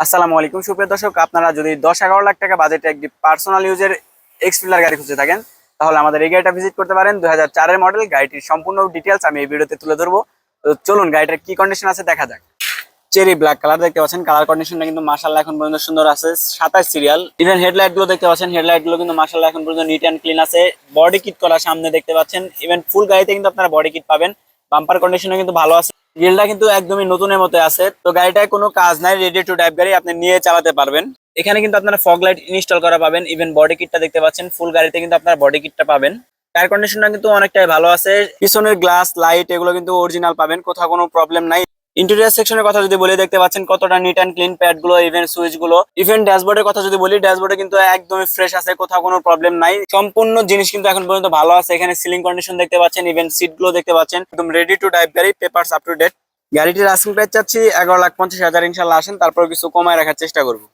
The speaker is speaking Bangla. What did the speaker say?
আসসালামু আলাইকুম সুপ্রিয় দর্শক, আপনারা যদি 10-11 লাখ টাকা বাজেটে একটি পার্সোনাল ইউজের এক্সপ্লোরার গাড়ি খুঁজে থাকেন, তাহলে আমাদের এই গাড়িটা ভিজিট করতে পারেন। 2004 মডেল। গাড়িটির সম্পূর্ণ ডিটেলস আমি এই ভিডিওতে তুলে ধরবো। তো চলুন গাড়িটার কি কন্ডিশন আছে দেখা যাক। চেরি ব্ল্যাক কালার দেখতে পাচ্ছেন, কালার কন্ডিশনটা কিন্তু মাশাআল্লাহ এখন পর্যন্ত সুন্দর আছে। 27 সিরিয়াল। ইভেন হেডলাইট গুলো দেখতে পাচ্ছেন, হেডলাইট গুলো কিন্তু মাশাআল্লাহ এখন পর্যন্ত নিট এন্ড ক্লিন আছে। বডি কিট করা সামনে দেখতে পাচ্ছেন। ইভেন ফুল গাড়িতে কিন্তু আপনারা বডি কিট পাবেন। বাম্পার কন্ডিশনও কিন্তু ভালো আছে। গ্রিলটা কিন্তু একদমই নতুনের মতো আছে। তো গাড়িটায় কোনো কাজ নাই, রেডি টু ড্রাইভ গাড়ি, আপনি নিয়ে চালাতে পারবেন। এখানে কিন্তু আপনারা ফগ লাইট ইনস্টল করা পাবেন। ইভেন বডি কিটটা দেখতে পাচ্ছেন, ফুল গাড়িতে কিন্তু আপনার বডি কিটটা পাবেন। টায়ার কন্ডিশনটা কিন্তু অনেকটাই ভালো আছে। পিছনের গ্লাস লাইট এগুলো কিন্তু অরিজিনাল পাবেন, কোথাও কোনো প্রবলেম নাই। ইন্টেরিয়র সেকশনের কথা যদি বলি, দেখতে পাচ্ছেন কতটা নিট এন্ড ক্লিন। প্যাড গুলো, ইভেন সুইচ গুলো, ইভেন ড্যাশবোর্ডের কথা যদি বলি, ড্যাশবোর্ডে কিন্তু একদমই ফ্রেশ আছে, কোথাও কোনো প্রবলেম নাই। সম্পূর্ণ জিনিস কিন্তু এখন পর্যন্ত ভালো আছে। এখানে সিলিং কন্ডিশন দেখতে পাচ্ছেন, ইভেন সিট গুলো দেখতে পাচ্ছেন, একদম রেডি টু ড্রাইভ গাড়ি, পেপারস আপ টু ডেট। গাড়িটির আস্কিং প্রাইস চাচ্ছি 11,50,000। ইনশাল্লাহ আসেন, তারপর কিছু কমায় রাখার চেষ্টা করবো।